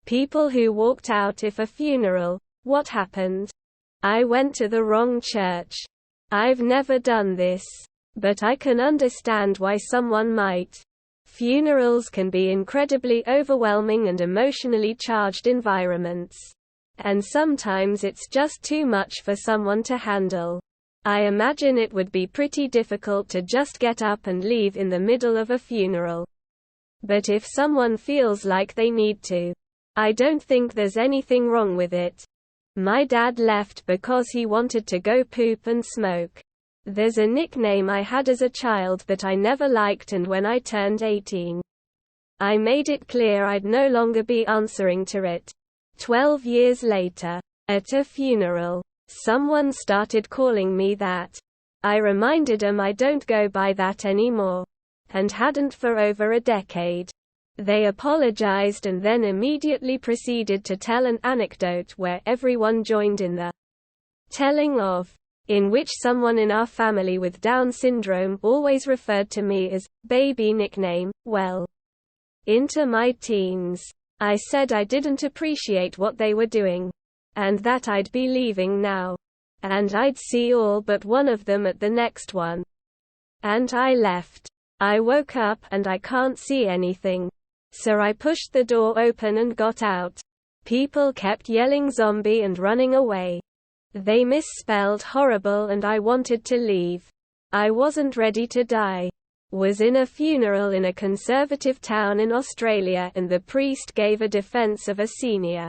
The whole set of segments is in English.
People who walked out if a funeral. What happened? I went to the wrong church. I've never done this. But I can understand why someone might. Funerals can be incredibly overwhelming and emotionally charged environments. And sometimes it's just too much for someone to handle. I imagine it would be pretty difficult to just get up and leave in the middle of a funeral. But if someone feels like they need to, I don't think there's anything wrong with it. My dad left because he wanted to go poop and smoke. There's a nickname I had as a child that I never liked, and when I turned 18, I made it clear I'd no longer be answering to it. 12 years later, at a funeral, someone started calling me that. I reminded them I don't go by that anymore, and hadn't for over a decade. They apologized and then immediately proceeded to tell an anecdote where everyone joined in the telling of, in which someone in our family with Down syndrome always referred to me as baby nickname. Well, into my teens, I said I didn't appreciate what they were doing, and that I'd be leaving now, and I'd see all but one of them at the next one. And I left. I woke up and I can't see anything. So I pushed the door open and got out. People kept yelling zombie and running away. They misspelled horrible and I wanted to leave. I wasn't ready to die. Was in a funeral in a conservative town in Australia, and the priest gave a defense of a senior,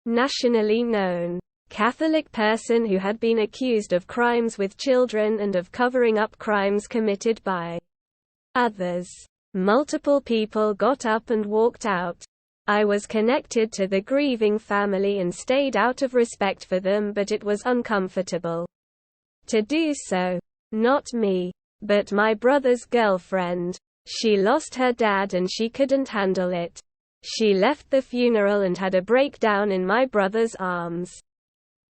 nationally known Catholic person who had been accused of crimes with children and of covering up crimes committed by others. Multiple people got up and walked out. I was connected to the grieving family and stayed out of respect for them, but it was uncomfortable to do so. Not me, but my brother's girlfriend. She lost her dad and she couldn't handle it. She left the funeral and had a breakdown in my brother's arms.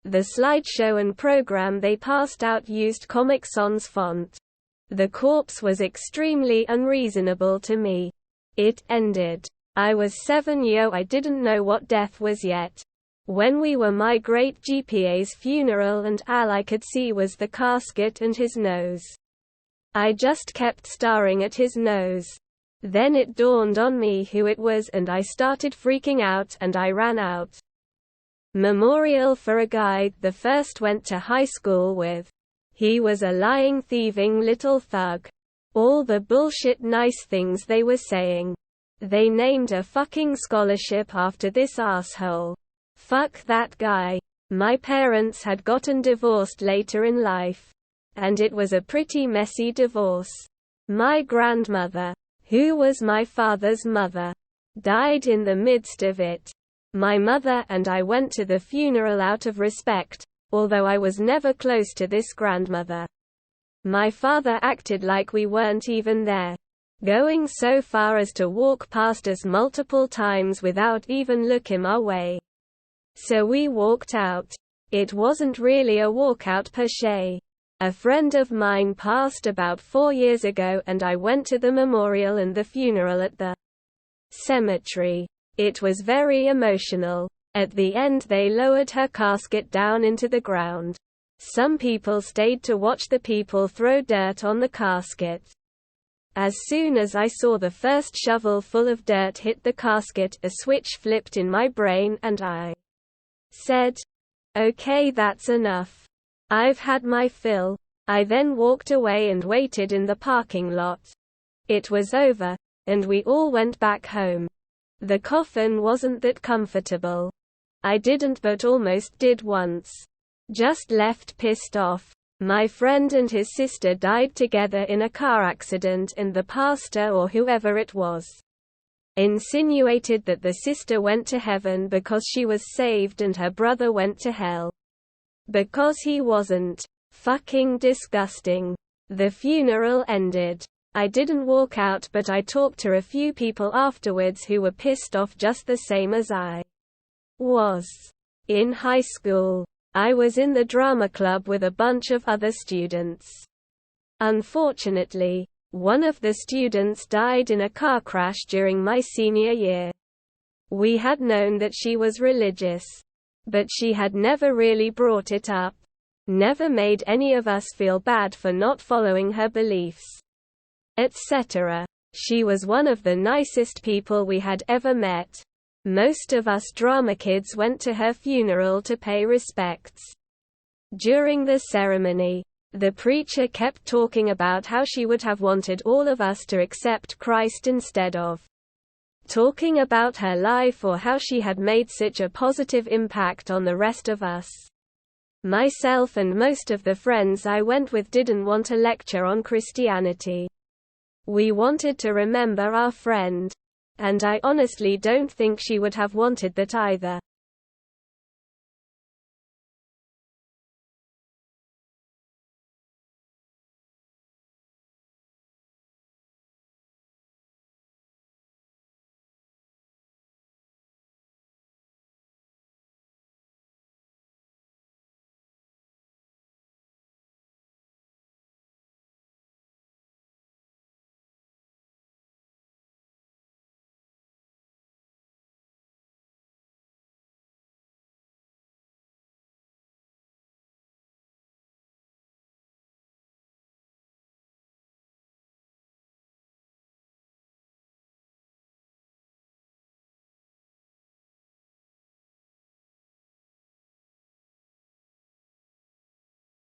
The slideshow and program they passed out used Comic Sans font. The corpse was extremely unreasonable to me. It ended. I was 7 I didn't know what death was yet. When we were my great GPA's funeral and all I could see was the casket and his nose. I just kept staring at his nose. Then it dawned on me who it was and I started freaking out and I ran out. Memorial for a guy the first went to high school with. He was a lying, thieving little thug. All the bullshit nice things they were saying. They named a fucking scholarship after this asshole. Fuck that guy. My parents had gotten divorced later in life. And it was a pretty messy divorce. My grandmother, who was my father's mother, died in the midst of it. My mother and I went to the funeral out of respect, although I was never close to this grandmother. My father acted like we weren't even there, going so far as to walk past us multiple times without even looking our way. So we walked out. It wasn't really a walkout per se. A friend of mine passed about 4 years ago and I went to the memorial and the funeral at the cemetery. It was very emotional. At the end they lowered her casket down into the ground. Some people stayed to watch the people throw dirt on the casket. As soon as I saw the first shovel full of dirt hit the casket, a switch flipped in my brain and I said, "Okay, that's enough. I've had my fill." I then walked away and waited in the parking lot. It was over, and we all went back home. The coffin wasn't that comfortable. I didn't but almost did once. Just left pissed off. My friend and his sister died together in a car accident and the pastor or whoever it was insinuated that the sister went to heaven because she was saved and her brother went to hell because he wasn't. Fucking disgusting. The funeral ended. I didn't walk out, but I talked to a few people afterwards who were pissed off just the same as I was. In high school, I was in the drama club with a bunch of other students. Unfortunately, one of the students died in a car crash during my senior year. We had known that she was religious. But she had never really brought it up. Never made any of us feel bad for not following her beliefs, etc. She was one of the nicest people we had ever met. Most of us drama kids went to her funeral to pay respects. During the ceremony, the preacher kept talking about how she would have wanted all of us to accept Christ instead of talking about her life or how she had made such a positive impact on the rest of us. Myself and most of the friends I went with didn't want a lecture on Christianity. We wanted to remember our friend. And I honestly don't think she would have wanted that either.